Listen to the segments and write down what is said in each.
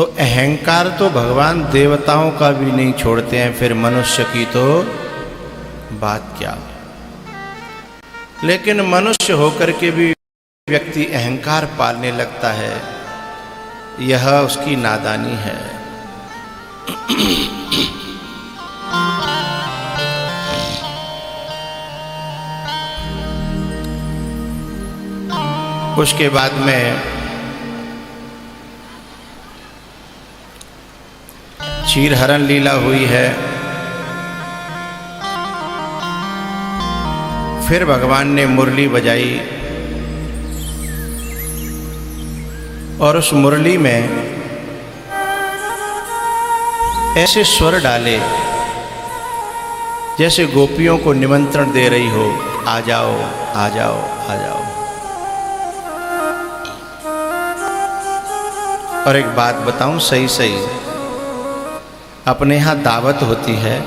तो अहंकार तो भगवान देवताओं का भी नहीं छोड़ते हैं, फिर मनुष्य की तो बात क्या। लेकिन मनुष्य होकर के भी व्यक्ति अहंकार पालने लगता है, यह उसकी नादानी है। उसके बाद में क्षीरहरण लीला हुई है। फिर भगवान ने मुरली बजाई और उस मुरली में ऐसे स्वर डाले जैसे गोपियों को निमंत्रण दे रही हो, आ जाओ आ जाओ आ जाओ। और एक बात बताऊं सही सही, अपने यहाँ दावत होती है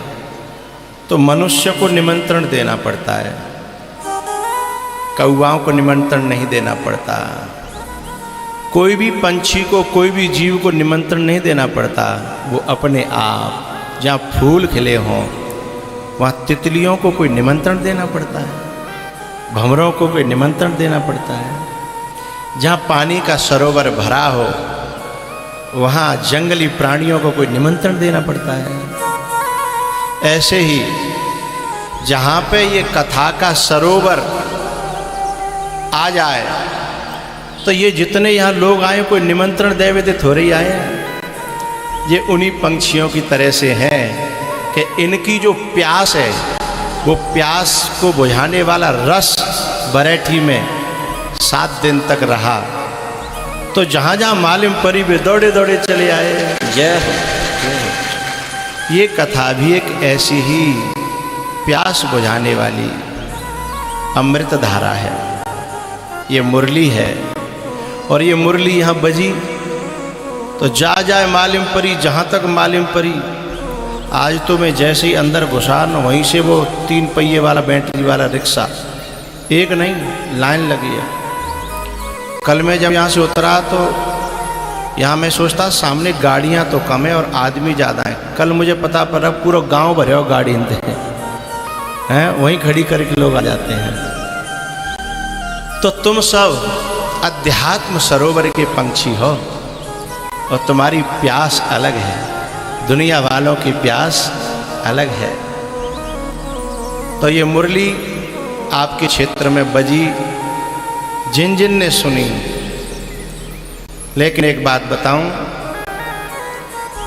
तो मनुष्य को निमंत्रण देना पड़ता है, कौवाओं को निमंत्रण नहीं देना पड़ता, कोई भी पंछी को, कोई भी जीव को निमंत्रण नहीं देना पड़ता। वो अपने आप, जहाँ फूल खिले हों वहाँ तितलियों को कोई निमंत्रण देना पड़ता है, भंवरों को कोई निमंत्रण देना पड़ता है। जहाँ पानी का सरोवर भरा हो वहाँ जंगली प्राणियों को कोई निमंत्रण देना पड़ता है। ऐसे ही जहाँ पे ये कथा का सरोवर आ जाए तो ये जितने यहाँ लोग आए कोई निमंत्रण दे हुए थे थोड़े ही आए हैं। ये उन्हीं पंछियों की तरह से हैं कि इनकी जो प्यास है वो प्यास को बुझाने वाला रस बरेठी में 7 दिन तक रहा, तो जहाँ जहाँ मालूम परी वे दौड़े दौड़े चले आए। जय ये कथा भी एक ऐसी ही प्यास बुझाने वाली अमृत धारा है। ये मुरली है और ये मुरली यहाँ बजी तो जा जाए मालूम परी, जहाँ तक मालूम परी। आज तो मैं जैसे ही अंदर घुसा न वहीं से वो 3 पहिए वाला बैटरी वाला रिक्शा, एक नहीं लाइन लगी है। कल मैं जब यहाँ से उतरा तो यहाँ मैं सोचता सामने गाड़ियाँ तो कम है और आदमी ज़्यादा हैं। कल मुझे पता पड़ा पूरा गांव भरे हो गाड़ी हैं, वहीं खड़ी करके लोग आ जाते हैं। तो तुम सब अध्यात्म सरोवर के पंछी हो और तुम्हारी प्यास अलग है, दुनिया वालों की प्यास अलग है। तो ये मुरली आपके क्षेत्र में बजी, जिन जिन ने सुनी। लेकिन एक बात बताऊं,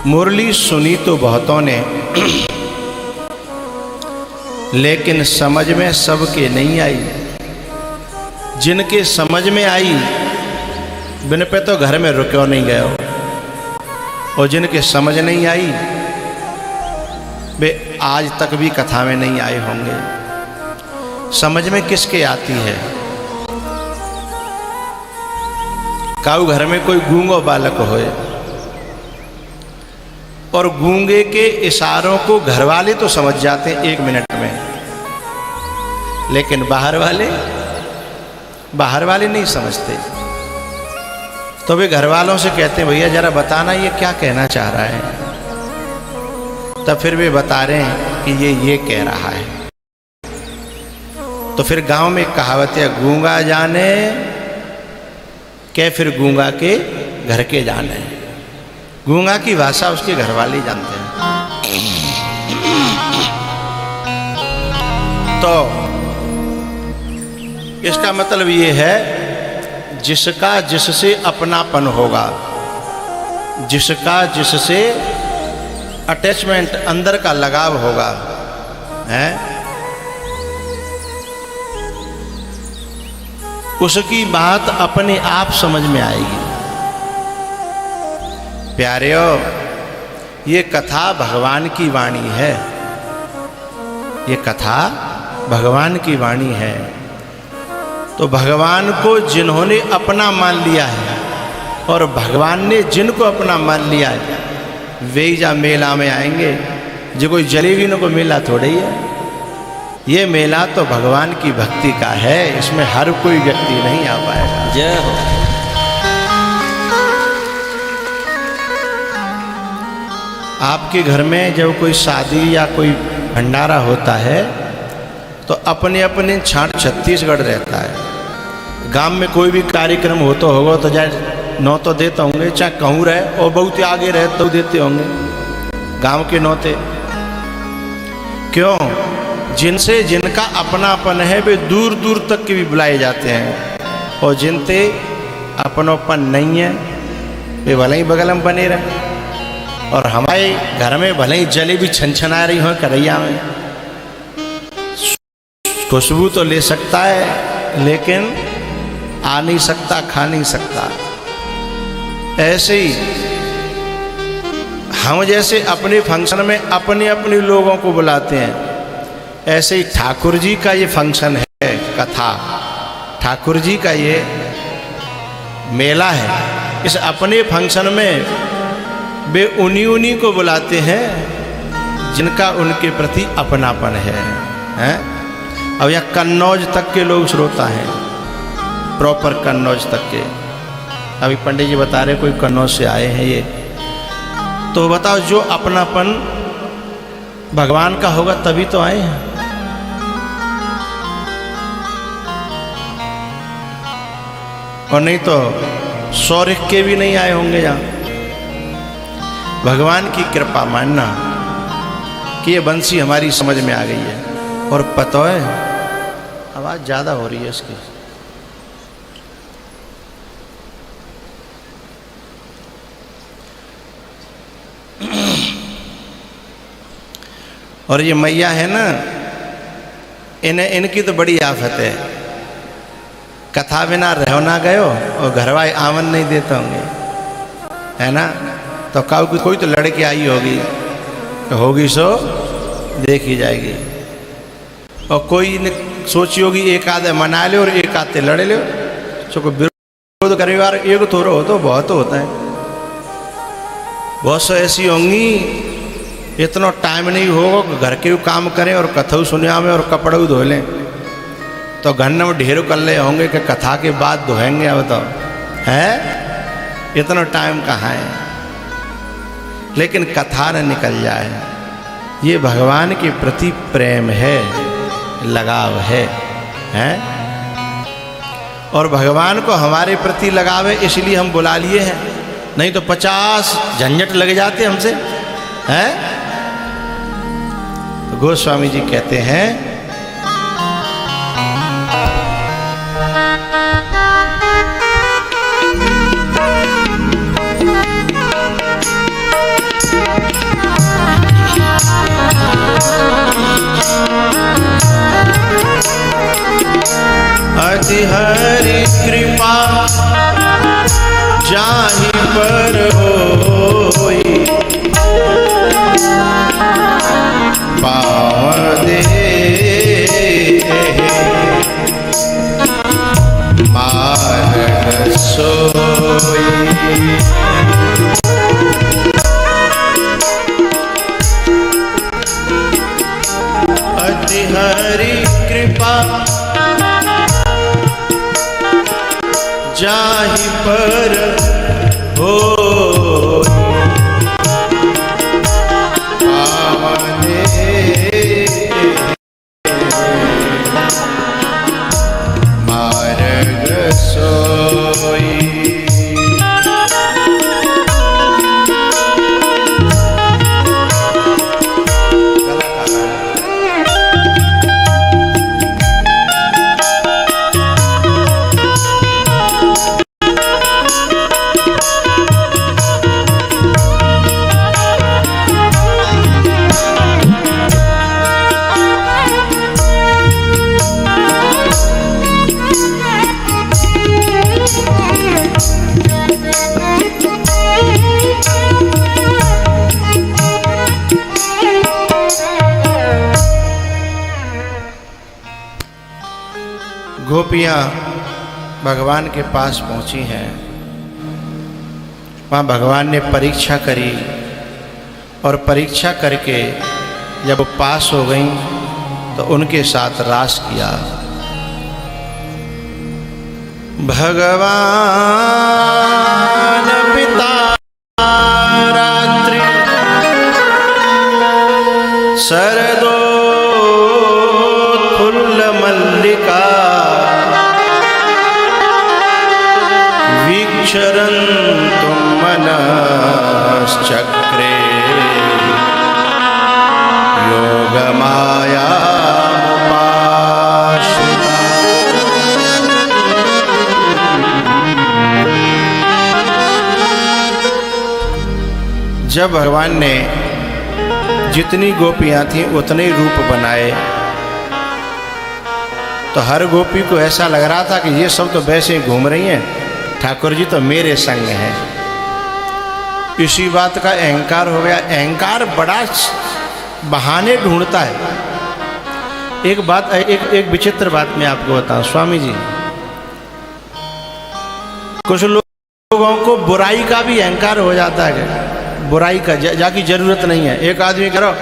मुरली सुनी तो बहुतों ने लेकिन समझ में सबके नहीं आई। जिनके समझ में आई बिन पे तो घर में रुक्यो नहीं गए हो, और जिनके समझ नहीं आई वे आज तक भी कथा में नहीं आए होंगे। समझ में किसके आती है? काऊ घर में कोई गूंगा बालक होए और गूंगे के इशारों को घर वाले तो समझ जाते हैं 1 मिनट में, लेकिन बाहर वाले नहीं समझते। तो वे घर वालों से कहते हैं भैया जरा बताना ये क्या कहना चाह रहा है। तब फिर वे बता रहे हैं कि ये कह रहा है। तो फिर गांव में कहावत है, गूंगा जाने के फिर गूंगा के घर के जाने। गूंगा की भाषा उसके घर वाले जानते हैं। तो इसका मतलब ये है जिसका जिससे अपनापन होगा, जिसका जिससे अटैचमेंट अंदर का लगाव होगा, है उसकी बात अपने आप समझ में आएगी। प्यारेओ, ये कथा भगवान की वाणी है, ये कथा भगवान की वाणी है। तो भगवान को जिन्होंने अपना मान लिया है और भगवान ने जिनको अपना मान लिया है वे जा मेला में आएंगे। जो कोई जलेबी न को मेला थोड़े ही है, ये मेला तो भगवान की भक्ति का है, इसमें हर कोई व्यक्ति नहीं आ पाएगा। जय हो। आपके घर में जब कोई शादी या कोई भंडारा होता है तो अपने अपने छाट छत्तीसगढ़ रहता है। गांव में कोई भी कार्यक्रम होता होगा तो जाए नौ तो देते होंगे, चाहे कहूँ रहे और बहुत आगे रहे तो देते होंगे गांव के नौते। क्यों? जिनसे जिनका अपनापन है वे दूर दूर तक के भी बुलाए जाते हैं, और जिनते अपनोपन नहीं है वे भले ही बगल में बने रहे। और हमारे घर में भले ही जलेबी छनछना रही हो करैया में, खुशबू तो ले सकता है लेकिन आ नहीं सकता, खा नहीं सकता। ऐसे ही हम जैसे अपने फंक्शन में अपने अपने लोगों को बुलाते हैं, ऐसे ही ठाकुर जी का ये फंक्शन है, कथा ठाकुर जी का ये मेला है। इस अपने फंक्शन में वे उन्हीं को बुलाते हैं जिनका उनके प्रति अपनापन है? अब यहाँ कन्नौज तक के लोग श्रोता हैं, प्रॉपर कन्नौज तक के। अभी पंडित जी बता रहे कोई कन्नौज से आए हैं ये, तो बताओ जो अपनापन भगवान का होगा तभी तो आए हैं। और नहीं तो सौरिख के भी नहीं आए होंगे यहाँ। भगवान की कृपा मानना कि ये बंसी हमारी समझ में आ गई है। और पता है आवाज ज्यादा हो रही है इसकी। और ये मैया है ना, इनकी तो बड़ी आफत है। कथा बिना रहो ना गयो और घरवाए आमन नहीं देते होंगे, है ना। तो कोई तो लड़के आई होगी सो देखी जाएगी। और कोई ने सोची होगी एक आधे मना ले और एक आधे लड़े ले, सो को विरोध करे यार एक थोड़ा हो तो बहुत होता है। बहुत सो ऐसी होंगी इतना टाइम नहीं होगा घर के काम करें और कथा सुनिया में और कपड़े धो लें, तो घर में ढेर कर ले होंगे कि कथा के बाद धोएंगे। अब तो है इतना टाइम कहाँ है। लेकिन कथा न निकल जाए, ये भगवान के प्रति प्रेम है, लगाव है? और भगवान को हमारे प्रति लगाव है इसलिए हम बुला लिए हैं, नहीं तो 50 झंझट लग जाते हमसे, हैं? तो गोस्वामी जी कहते हैं अति हरि कृपा जाहि पर होई, पाँव दे मार्ग सोई। अति हरि कृपा जाहि पर हो, पावने मार्ग सोई। गोपियाँ भगवान के पास पहुँची हैं। वहाँ भगवान ने परीक्षा करी और परीक्षा करके जब पास हो गई तो उनके साथ रास किया। भगवान पिता रात्रि शरदोत्फुल्ल मल्लिका वीक्षरन्तुं मनश्चक्रे योगमायामुपाश्रिता। जब भगवान ने जितनी गोपियां थीं उतने ही रूप बनाए तो हर गोपी को ऐसा लग रहा था कि ये सब तो वैसे ही घूम रही हैं, ठाकुर जी तो मेरे संग हैं। इसी बात का अहंकार हो गया। अहंकार बड़ा बहाने ढूंढता है। एक विचित्र बात मैं आपको बताऊं स्वामी जी, कुछ लोगों को बुराई का भी अहंकार हो जाता है। बुराई का जाकी जरूरत नहीं है। एक आदमी करो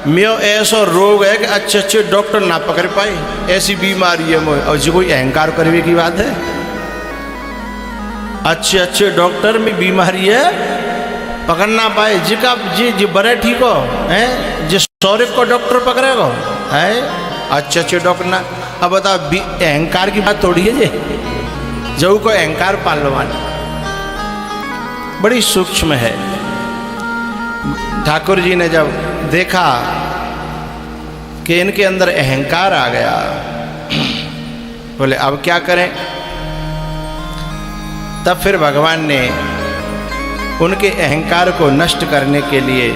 मैं ऐसा रोग है कि अच्छे अच्छे डॉक्टर ना पकड़ पाए, ऐसी बीमारी है मोह, और जी कोई अहंकार करने की बात है। अच्छे अच्छे डॉक्टर में बीमारी है पकड़ ना पाए, जी बड़े ठीक हो हैं, जिस सौरभ को डॉक्टर पकड़ेगा है अच्छे अच्छे डॉक्टर ना। अब बताओ अहंकार की बात थोड़ी है जी, जो को अहंकार पालवान बड़ी सूक्ष्म है। ठाकुर जी ने जब देखा कि इनके अंदर अहंकार आ गया, बोले अब क्या करें। तब फिर भगवान ने उनके अहंकार को नष्ट करने के लिए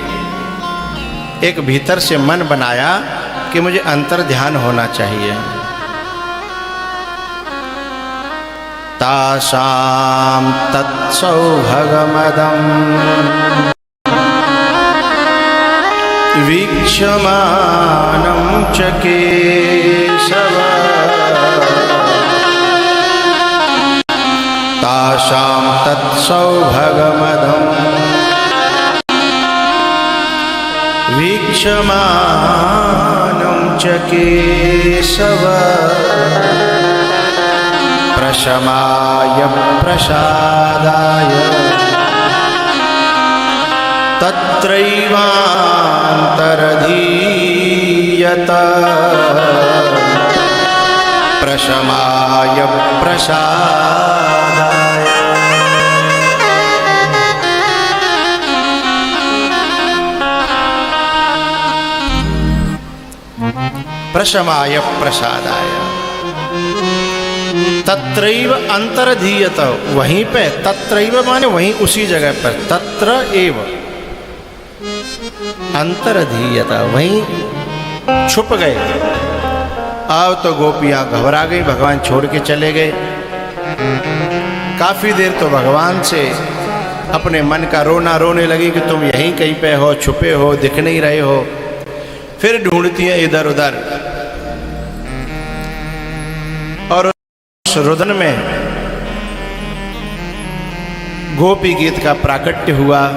एक भीतर से मन बनाया कि मुझे अंतर ध्यान होना चाहिए। तासाम तत्सौभगमदम् वीक्षमानं च केशव तासां तत्सौभगमदं वीक्षमानं च केशव प्रशमाय प्रसादाय तत्रैवान्तरधीयत प्रशमाय प्रसादाय। प्रशमाय प्रसादाय तत्रैव अंतरधीयत, वहीं पे तत्रैव माने वहीं उसी जगह पर, तत्र एव अंतरधीयत वहीं छुप गए। अब तो गोपियां घबरा गई, भगवान छोड़ के चले गए। काफी देर तो भगवान से अपने मन का रोना रोने लगी कि तुम यहीं कहीं पे हो, छुपे हो, दिख नहीं रहे हो। फिर ढूंढती हैं इधर उधर, और उस रुदन में गोपी गीत का प्राकट्य हुआ।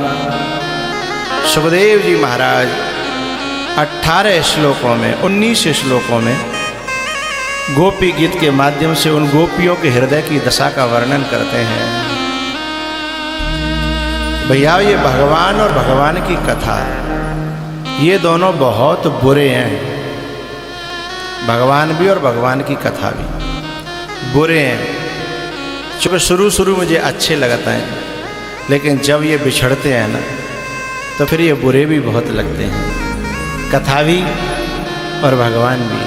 सुखदेव जी महाराज 18 श्लोकों में 19 श्लोकों में गोपी गीत के माध्यम से उन गोपियों के हृदय की दशा का वर्णन करते हैं। भैया ये भगवान और भगवान की कथा, ये दोनों बहुत बुरे हैं। भगवान भी और भगवान की कथा भी बुरे हैं। चूँकि शुरू मुझे अच्छे लगते हैं, लेकिन जब ये बिछड़ते हैं ना तो फिर ये बुरे भी बहुत लगते हैं। कथा भी और भगवान भी।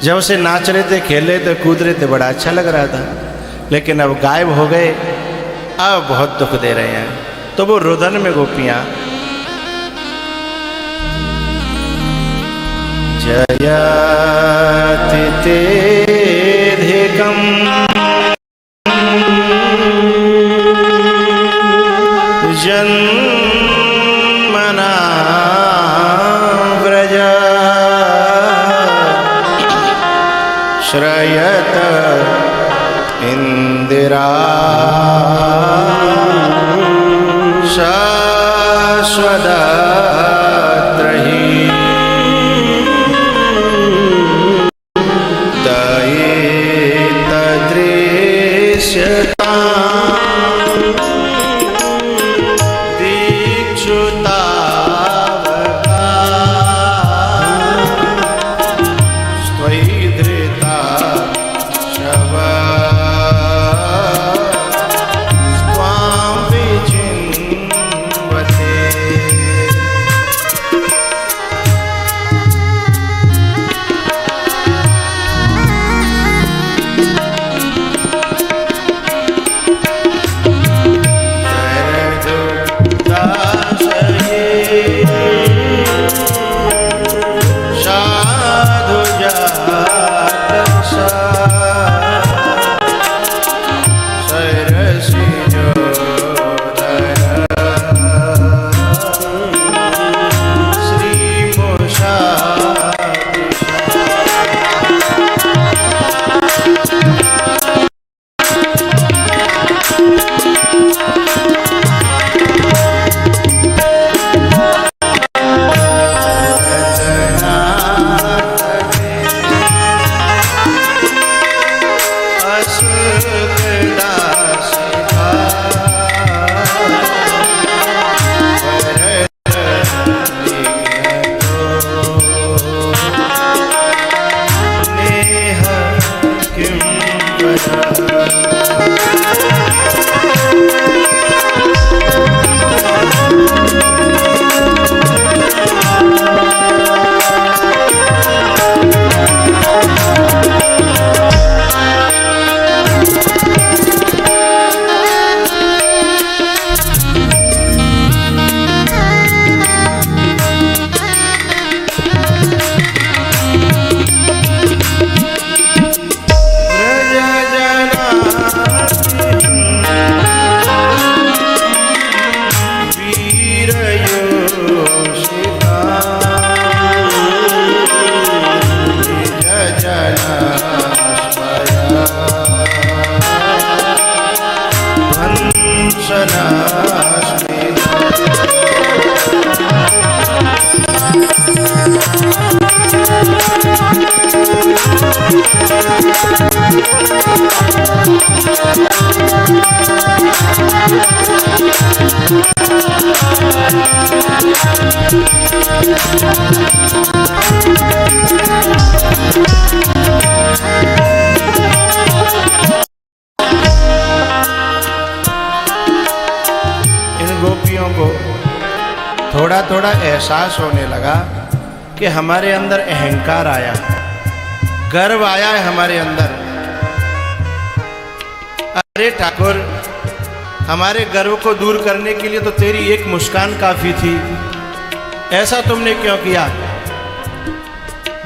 जब से नाच रहे थे, खेल रहे थे, कूद रहे थे, बड़ा अच्छा लग रहा था, लेकिन अब गायब हो गए, अब बहुत दुख दे रहे हैं। तो वो रुदन में गोपियां जयति तेधिकम् जन्मना व्रज श्रयत इंदिरा शाश्वतत्रयी दयेतदृश्यता दीक्षुतावती गोपियों को थोड़ा थोड़ा एहसास होने लगा कि हमारे अंदर अहंकार आया, गर्व आया है हमारे अंदर। अरे ठाकुर, हमारे गर्व को दूर करने के लिए तो तेरी एक मुस्कान काफी थी, ऐसा तुमने क्यों किया?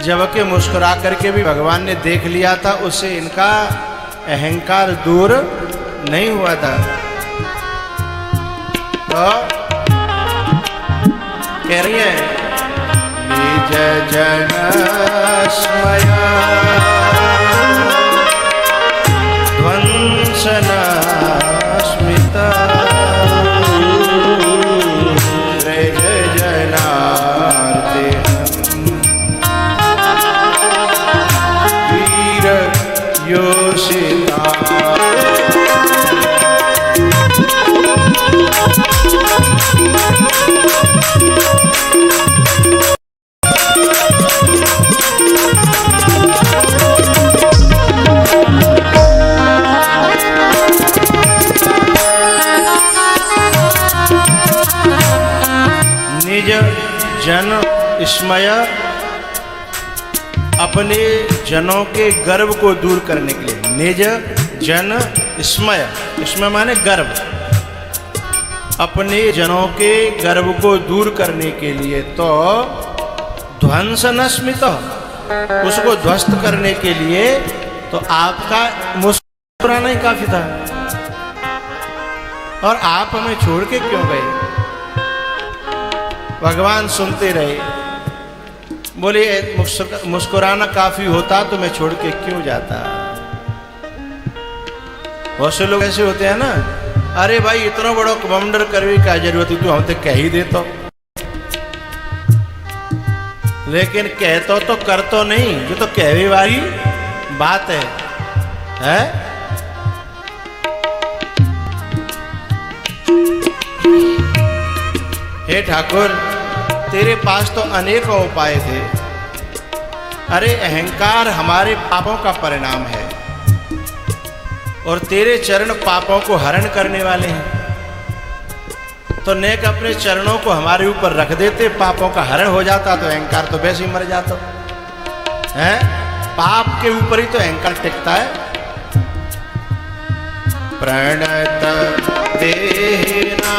जबकि मुस्कुरा करके भी भगवान ने देख लिया था, उससे इनका अहंकार दूर नहीं हुआ था। तो कह रही है निज जन स्मया ध्वंसना स्मिता रज जनार्ते वीर योषिता। निज जन स्मय, अपने जनों के गर्व को दूर करने के लिए। निज जन स्मय, स्मय माने गर्व, अपने जनों के गर्व को दूर करने के लिए। तो ध्वंस न स्मित, उसको ध्वस्त करने के लिए तो आपका मुस्कुराना ही काफी था। और आप हमें छोड़ के क्यों गए? भगवान सुनते रहे, बोले मुस्कुराना काफी होता तो मैं छोड़ के क्यों जाता। बहुत से लोग ऐसे होते हैं ना, अरे भाई इतना बड़ा कमांडर करने का जरूरत है, तू हम तो कह ही देता, लेकिन कहता तो कर तो नहीं, जो तो कहने वाली बात है, हैं? हे ठाकुर, तेरे पास तो अनेकों उपाय थे। अरे अहंकार हमारे पापों का परिणाम है और तेरे चरण पापों को हरण करने वाले हैं। तो नेक अपने चरणों को हमारे ऊपर रख देते, पापों का हरण हो जाता तो अहंकार तो वैसे ही मर जाता है। पाप के ऊपर ही तो अहंकार टिकता है। प्रणत देना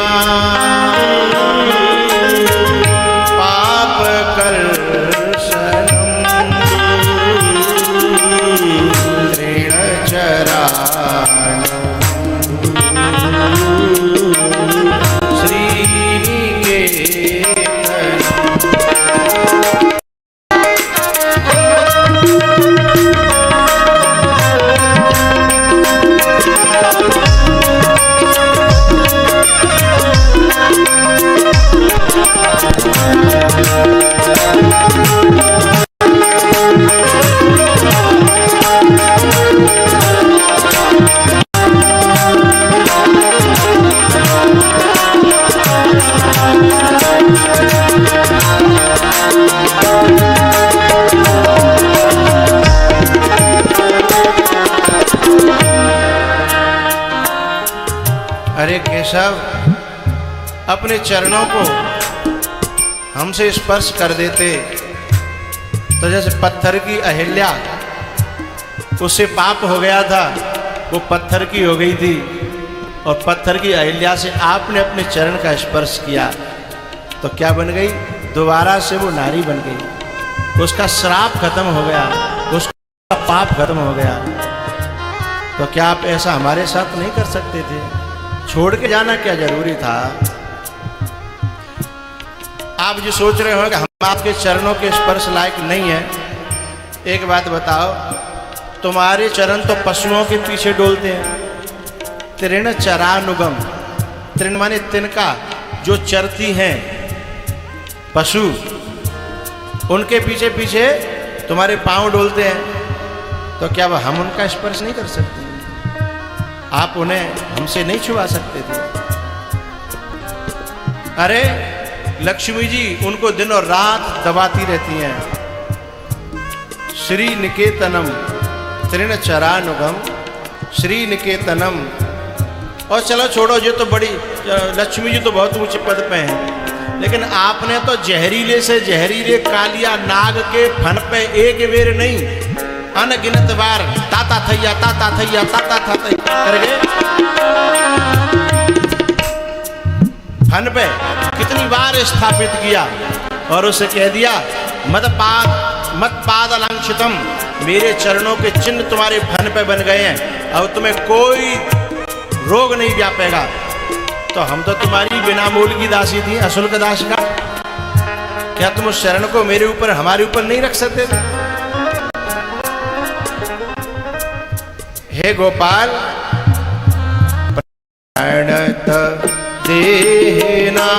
पाप कर्षणम तृण चराणम अरे केशव, अपने चरणों को हमसे स्पर्श कर देते तो जैसे पत्थर की अहिल्या, उससे पाप हो गया था, वो पत्थर की हो गई थी, और पत्थर की अहिल्या से आपने अपने चरण का स्पर्श किया तो क्या बन गई? दोबारा से वो नारी बन गई। उसका श्राप खत्म हो गया, उसका पाप खत्म हो गया। तो क्या आप ऐसा हमारे साथ नहीं कर सकते थे? छोड़ के जाना क्या जरूरी था? आप जो सोच रहे हो कि हम आपके चरणों के स्पर्श लायक नहीं है, एक बात बताओ, तुम्हारे चरण तो पशुओं के पीछे डोलते हैं। तृण चरानुगम, तृण माने तिनका, जो चरती हैं पशु, उनके पीछे पीछे तुम्हारे पांव डोलते हैं, तो क्या हम उनका स्पर्श नहीं कर सकते? आप उन्हें हमसे नहीं छुआ सकते थे? अरे लक्ष्मी जी उनको दिन और रात दबाती रहती हैं। श्री निकेतनम तृण चरानुगम, श्री निकेतनम। और चलो छोड़ो, ये तो बड़ी, लक्ष्मी जी तो बहुत ऊंचे पद पे हैं, लेकिन आपने तो जहरीले से जहरीले कालिया नाग के फन पे एक बेर नहीं, अनगिनत बार ताता थैया ताता थैया ताता था करके फन पे कितनी बार स्थापित किया, और उसे कह दिया मत पाद अलंक्षितम, मेरे चरणों के चिन्ह तुम्हारे फन पे बन गए हैं, अब तुम्हें कोई रोग नहीं व्यापेगा। तो हम तो तुम्हारी बिना मूल की दासी थी, अशुल्क दास का, क्या तुम उस शरण को मेरे ऊपर, हमारे ऊपर नहीं रख सकते थे? हे गोपाल, प्रणत देना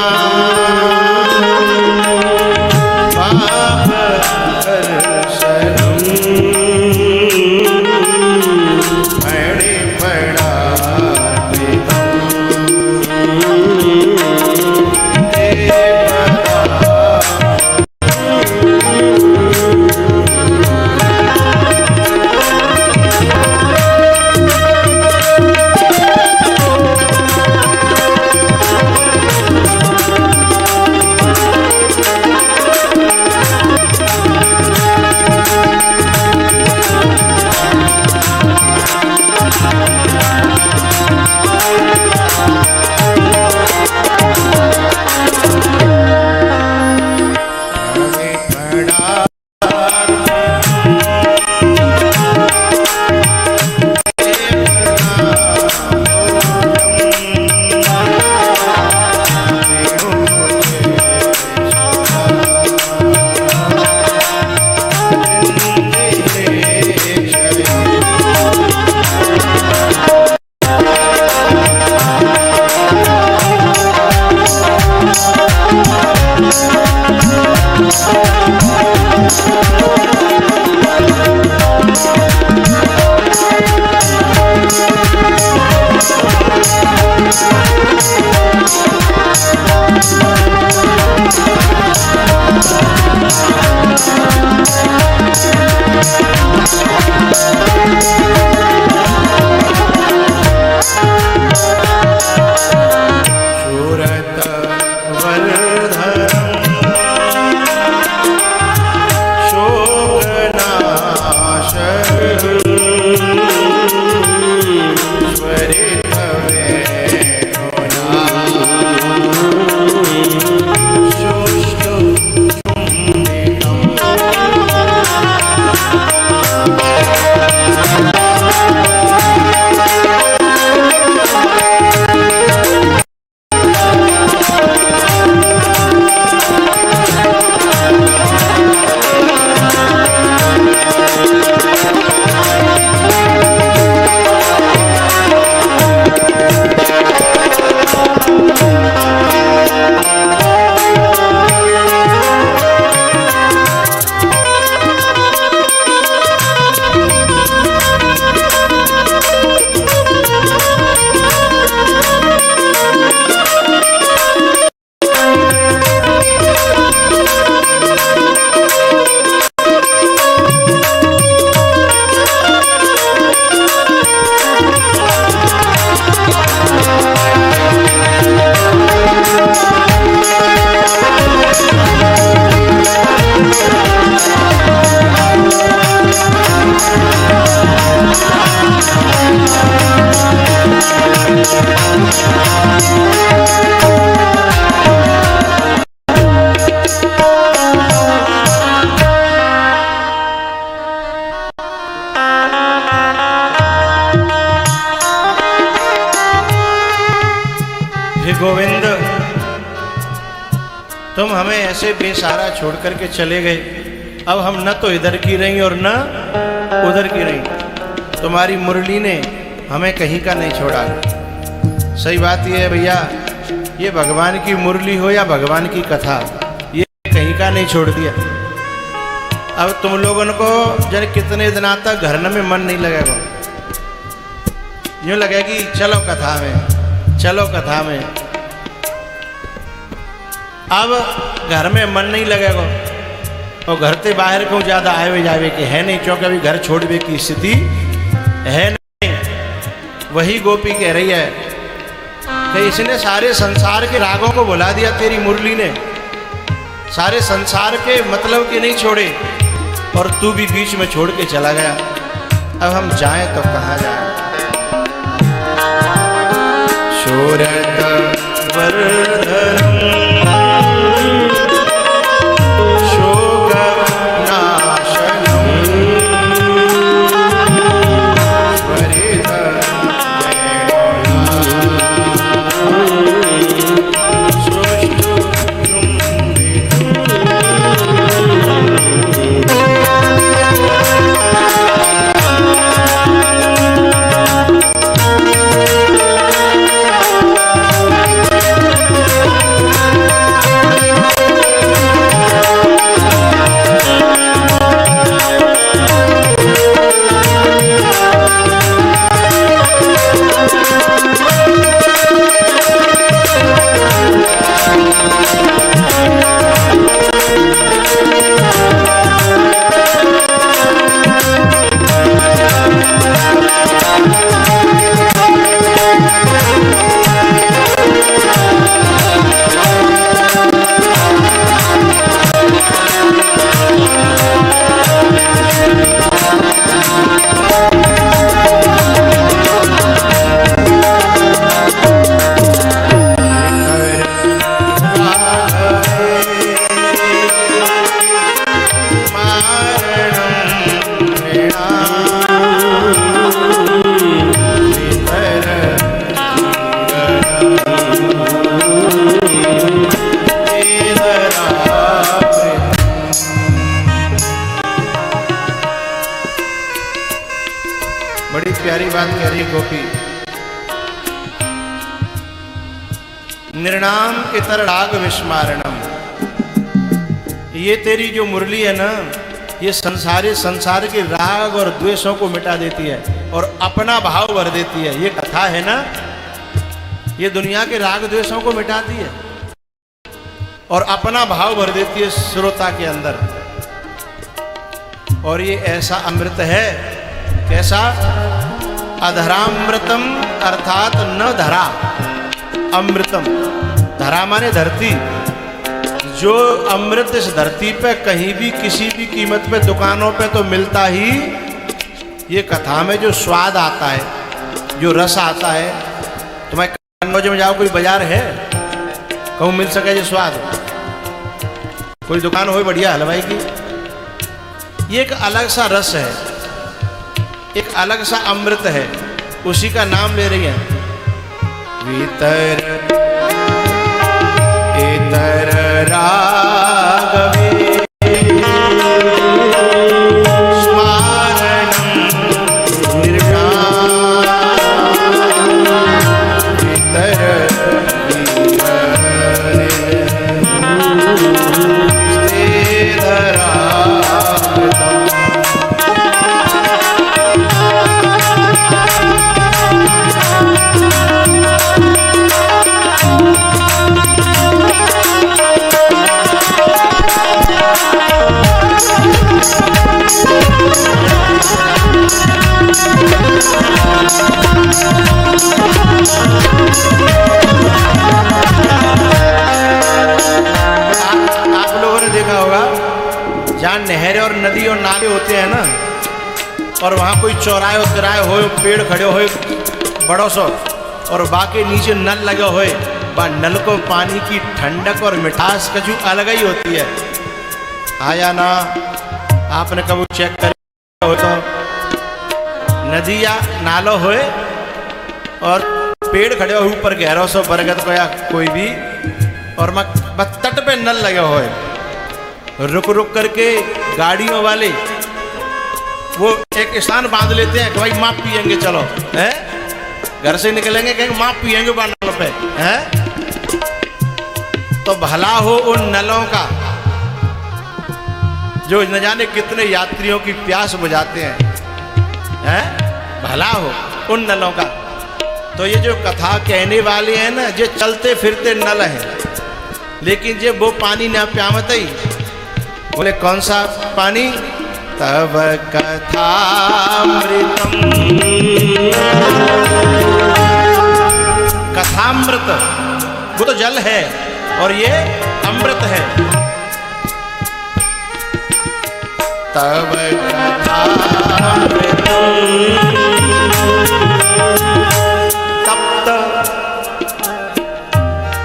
गोविंद, तुम हमें ऐसे बेसहारा छोड़ करके चले गए। अब हम न तो इधर की रही और न उधर की रही। तुम्हारी मुरली ने हमें कहीं का नहीं छोड़ा। सही बात यह है भैया, ये भगवान की मुरली हो या भगवान की कथा, ये कहीं का नहीं छोड़ दिया। अब तुम लोगों को जन कितने दिन तक घर में मन नहीं लगेगा, यूँ लगेगी चलो कथा में, चलो कथा में। अब घर में मन नहीं लगेगा और घर से बाहर को ज़्यादा आवे जावे के है नहीं, क्योंकि अभी घर छोड़ने की स्थिति है नहीं। वही गोपी कह रही है कि इसने सारे संसार के रागों को भुला दिया, तेरी मुरली ने सारे संसार के मतलब के नहीं छोड़े और तू भी बीच में छोड़ के चला गया। अब हम जाएं तो कहाँ जाएं? शोरत वर्धन निर्णाम इतर राग विस्मारणम। ये तेरी जो मुरली है ना, ये संसार के राग और द्वेषों को मिटा देती है और अपना भाव भर देती है। ये कथा है ना, ये दुनिया के राग द्वेषों को मिटाती है और अपना भाव भर देती है श्रोता के अंदर। और ये ऐसा अमृत है, कैसा? अधरामृतम अर्थात न धरा अमृतम, धरा माने धरती। जो अमृत इस धरती पे कहीं भी किसी भी कीमत पे दुकानों पे तो मिलता ही, ये कथा में जो स्वाद आता है, जो रस आता है। तुम्हारे कन्नौज में जाओ, कोई बाजार है कहूँ मिल सके ये स्वाद? कोई दुकान हो बढ़िया हलवाई की, ये एक अलग सा रस है, एक अलग सा अमृत है, उसी का नाम ले रही है। वितर इतर रागवे स्मारणं निर्णाम वितर जहाँ नहरें और नदी और नाले होते हैं ना, और वहाँ कोई चौराहे और तिराहे हो, पेड़ खड़े हो बड़ो सो, और बाकी नीचे नल लगे हुए, बा नल को पानी की ठंडक और मिठास का जो अलग ही होती है। आया ना, आपने कभी चेक कर हो तो नदी या नालो होए और पेड़ खड़े हो ऊपर गहरा सो बरगद को या कोई भी, और तट पे नल लगे हुए, रुक रुक करके गाड़ियों वाले वो एक स्थान बांध लेते हैं कि भाई माप पिएंगे, चलो है घर से निकलेंगे कहेंगे माप पिएंगे बानल पे है, तो भला हो उन नलों का जो न जाने कितने यात्रियों की प्यास बुझाते हैं? भला हो उन नलों का। तो ये जो कथा कहने वाले हैं ना, जो चलते फिरते नल हैं, लेकिन जे वो पानी ना प्यामत ही। बोले कौन सा पानी? तब कथामृतम, कथामृत वो तो जल है और ये अमृत है। तब कथामृतम तप्त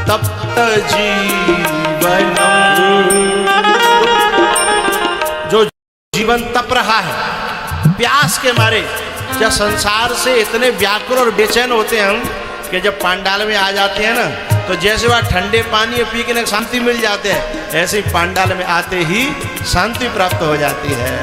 तप्त जीवनम, जो जीवन तप रहा है प्यास के मारे। जब संसार से इतने व्याकुल और बेचैन होते हैं हम कि जब पांडाल में आ जाते हैं ना, तो जैसे वह ठंडे पानी पी के शांति मिल जाते हैं, ऐसे ही पांडाल में आते ही शांति प्राप्त हो जाती है।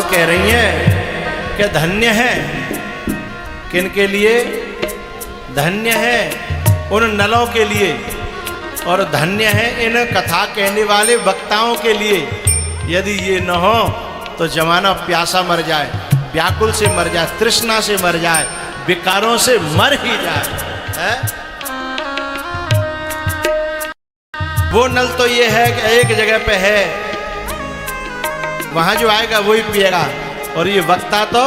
कह रही हैं कि धन्य है, किनके लिए? धन्य है उन नलों के लिए, और धन्य है इन कथा कहने वाले वक्ताओं के लिए। यदि ये न हो तो जमाना प्यासा मर जाए, व्याकुल से मर जाए, तृष्णा से मर जाए, विकारों से मर ही जाए है? वो नल तो ये है कि एक जगह पे है, वहां जो आएगा वही पिएगा। और ये वक्ता तो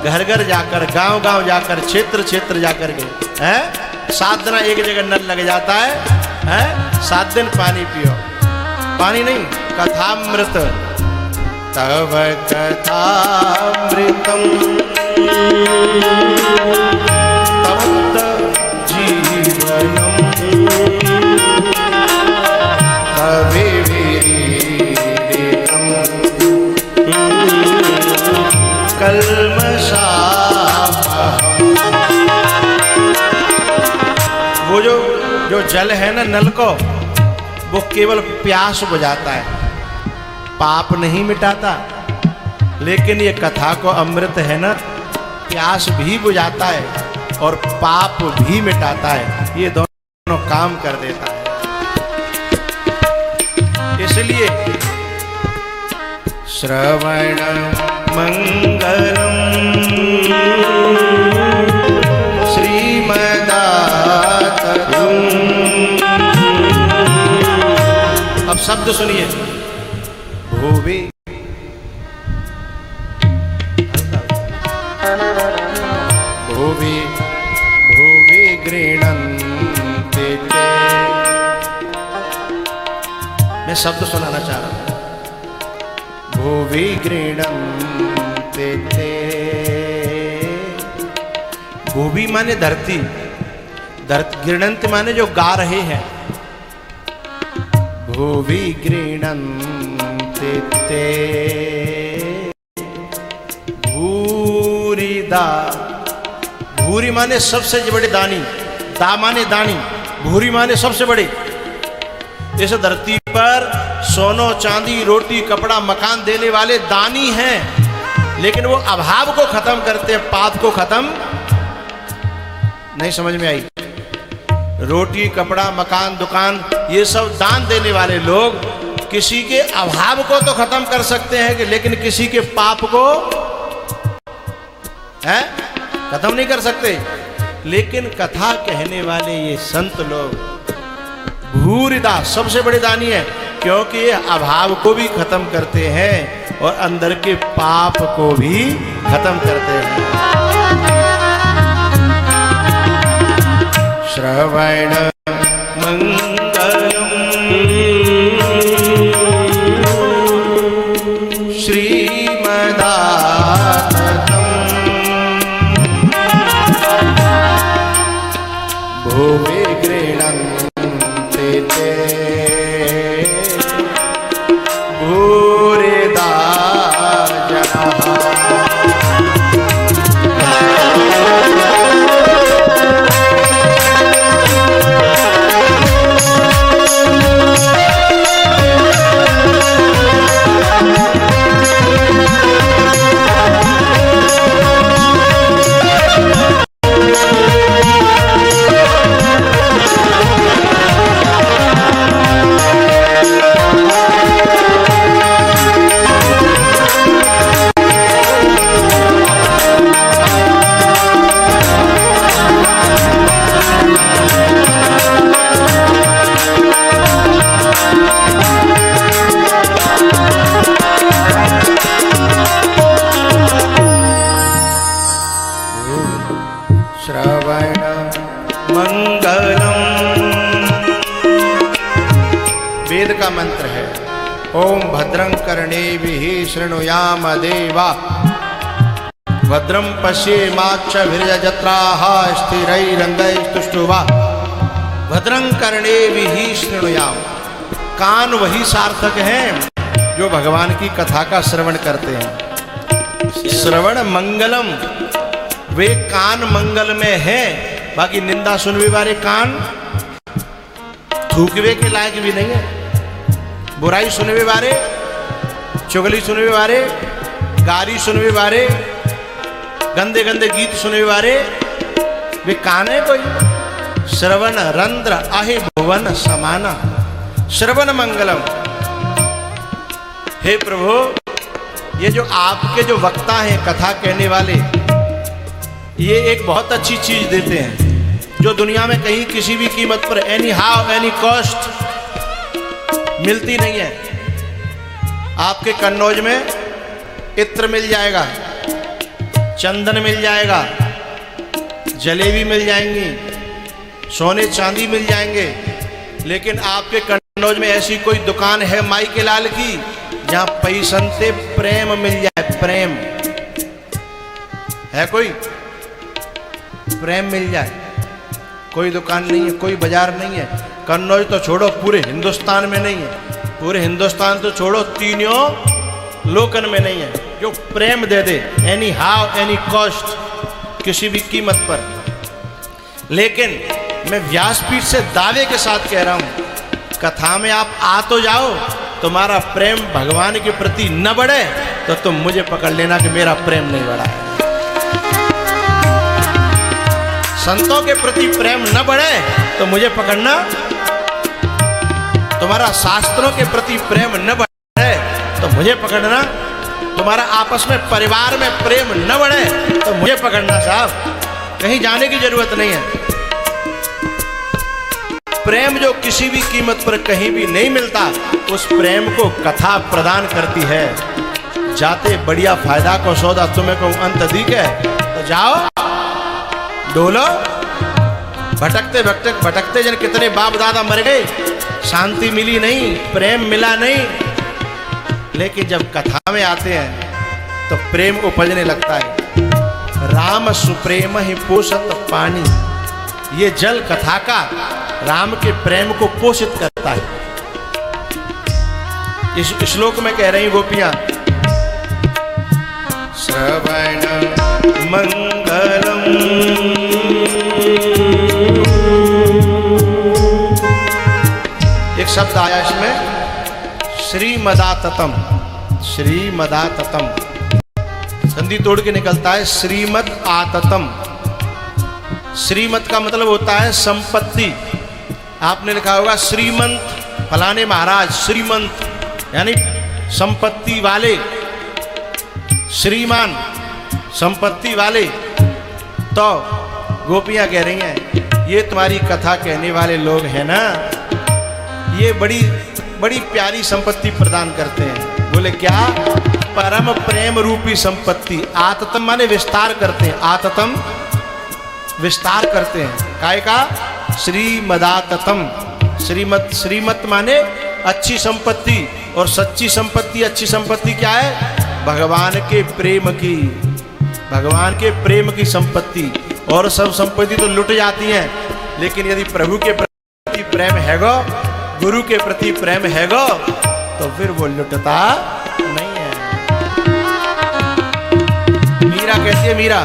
घर घर जाकर, गांव गांव जाकर, क्षेत्र क्षेत्र जाकर के हैं। 7 दिन एक जगह नल लग जाता है 7 दिन पानी पियो। पानी नहीं, कथामृत। तब कथामृतम तप्त जीवनम वो जो जल है ना नल को, वो केवल प्यास बुझाता है, पाप नहीं मिटाता। लेकिन ये कथा को अमृत है ना, प्यास भी बुझाता है और पाप भी मिटाता है। ये दोनों काम कर देता है। इसलिए श्रवण मंगलम श्रीमदाततम। अब शब्द सुनिए। भुवि भुवि भुवि गृह्णन्ति ते। मैं शब्द सुनाना चाह रहा हूं। भुवि गृह्णन्ति ते। भुवि माने धरती, गृह्णन्ति माने जो गा रहे हैं। भुवि गृह्णन्ति ते भूरिदा। भूरि माने सबसे बड़े दानी, दा माने दानी, भूरि माने सबसे बड़े। इस धरती पर सोनो चांदी रोटी कपड़ा मकान देने वाले दानी हैं, लेकिन वो अभाव को खत्म करते हैं, पाप को खत्म नहीं। समझ में आई? रोटी कपड़ा मकान दुकान ये सब दान देने वाले लोग किसी के अभाव को तो खत्म कर सकते हैं, लेकिन किसी के पाप को है खत्म नहीं कर सकते। लेकिन कथा कहने वाले ये संत लोग भूरिदा सबसे बड़े दानी है, क्योंकि ये अभाव को भी खत्म करते हैं और अंदर के पाप को भी खत्म करते हैं। श्रवण मंगलम श्रीमदाततम श्रीमदाततं भुवि गृह्णन्ति ते भूरिदा जनाः। श्रवण मंगलम वेद का मंत्र है। ओम भद्रं कर्णेभिः शृणुयाम देवा भद्रं पश्येमाक्षभिर्यजत्राः स्थिरैरङ्गैस्तुष्टुवा। भद्रं कर्णेभिः शृणुयाम, कान वही सार्थक हैं जो भगवान की कथा का श्रवण करते हैं। श्रवण मंगलम, वे कान मंगल में है, बाकी निंदा सुनने वाले कान थूकवे के लायक भी नहीं है। बुराई सुनने वाले, चुगली सुनने वाले, गारी सुनने वाले, गंदे गंदे गीत सुनने वाले, वे कान है कोई? श्रवण रंध्र आहे भुवन समाना, श्रवण मंगलम। हे प्रभु, ये जो आपके जो वक्ता हैं, कथा कहने वाले, ये एक बहुत अच्छी चीज देते हैं जो दुनिया में कहीं किसी भी कीमत पर एनी हाउ एनी कॉस्ट मिलती नहीं है। आपके कन्नौज में इत्र मिल जाएगा, चंदन मिल जाएगा, जलेबी मिल जाएंगी, सोने चांदी मिल जाएंगे, लेकिन आपके कन्नौज में ऐसी कोई दुकान है माई के लाल की जहां पैसन से प्रेम मिल जाए? प्रेम है कोई? प्रेम मिल जाए? कोई दुकान नहीं है, कोई बाजार नहीं है। कन्नौज तो छोड़ो, पूरे हिंदुस्तान में नहीं है। पूरे हिंदुस्तान तो छोड़ो, तीनों लोकन में नहीं है जो प्रेम दे दे एनी हाउ एनी कॉस्ट, किसी भी कीमत पर। लेकिन मैं व्यासपीठ से दावे के साथ कह रहा हूं, कथा में आप आ तो जाओ, तुम्हारा प्रेम भगवान के प्रति न बढ़े तो तुम मुझे पकड़ लेना कि मेरा प्रेम नहीं बढ़ा है। संतों के प्रति प्रेम न बढ़े तो मुझे पकड़ना, तुम्हारा शास्त्रों के प्रति प्रेम न बढ़े तो मुझे पकड़ना, तुम्हारा आपस में परिवार में प्रेम न बढ़े तो मुझे पकड़ना। साहब, कहीं जाने की जरूरत नहीं है। प्रेम जो किसी भी कीमत पर कहीं भी नहीं मिलता, उस प्रेम को कथा प्रदान करती है। जाते बढ़िया फायदा को सौदा तुम्हें को अंत दिख है, तो जाओ डोलो। भटकते भटकते जन कितने बाप दादा मर गए, शांति मिली नहीं, प्रेम मिला नहीं। लेकिन जब कथा में आते हैं तो प्रेम उपजने लगता है। राम सुप्रेम ही पोषत पानी, ये जल कथा का राम के प्रेम को पोषित करता है। इस श्लोक में कह रही गोपियां, श्रवण मंगलम। एक शब्द आया इसमें, श्रीमदाततम। श्रीमदाततम संधि तोड़ के निकलता है श्रीमद आततम। श्रीमत का मतलब होता है संपत्ति। आपने लिखा होगा श्रीमंत फलाने महाराज, श्रीमंत यानी संपत्ति वाले, श्रीमान संपत्ति वाले। तो गोपियां कह रही हैं, ये तुम्हारी कथा कहने वाले लोग हैं ना, ये बड़ी बड़ी प्यारी संपत्ति प्रदान करते हैं। बोले क्या? परम प्रेम रूपी संपत्ति। आततम माने विस्तार करते हैं, आततम विस्तार करते हैं। काय का? श्रीमदाततम। श्रीमत माने अच्छी संपत्ति, और सच्ची संपत्ति, अच्छी संपत्ति क्या है? भगवान के प्रेम की संपत्ति। और सब संपत्ति तो लुट जाती हैं, लेकिन यदि प्रभु के प्रति प्रेम हैगो, गुरु के प्रति प्रेम हैगो, तो फिर वो लुटता नहीं है। मीरा कहती है, मीरा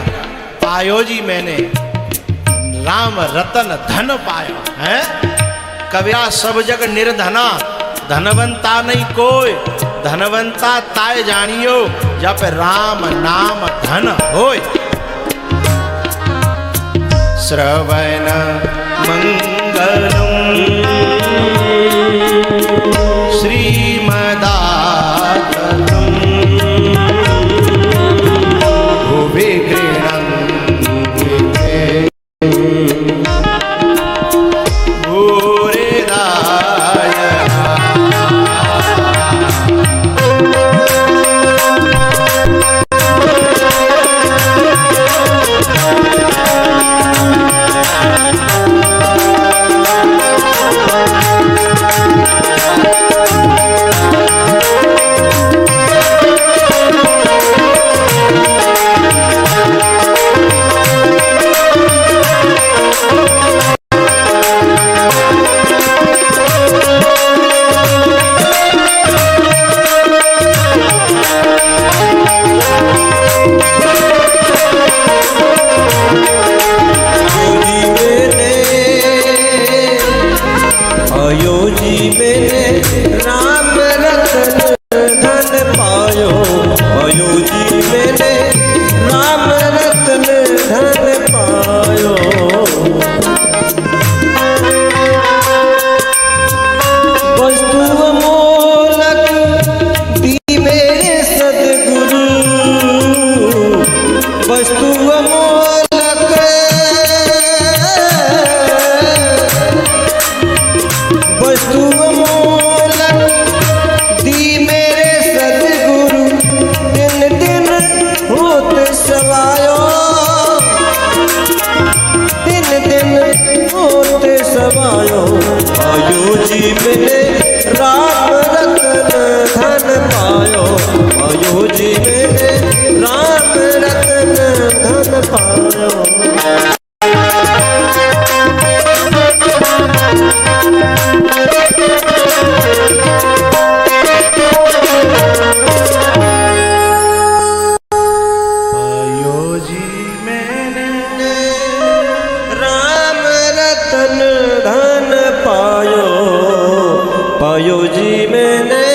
पायो जी मैंने राम रतन धन पायो है। कबीरा सब जग निर्धना, धनवंता नहीं कोई, धनवंता ताय जानियो जब राम नाम धन होय। श्रवण मंगलम श्रीमदाततम भुवि गृह्णन्ति पायो जी मैंने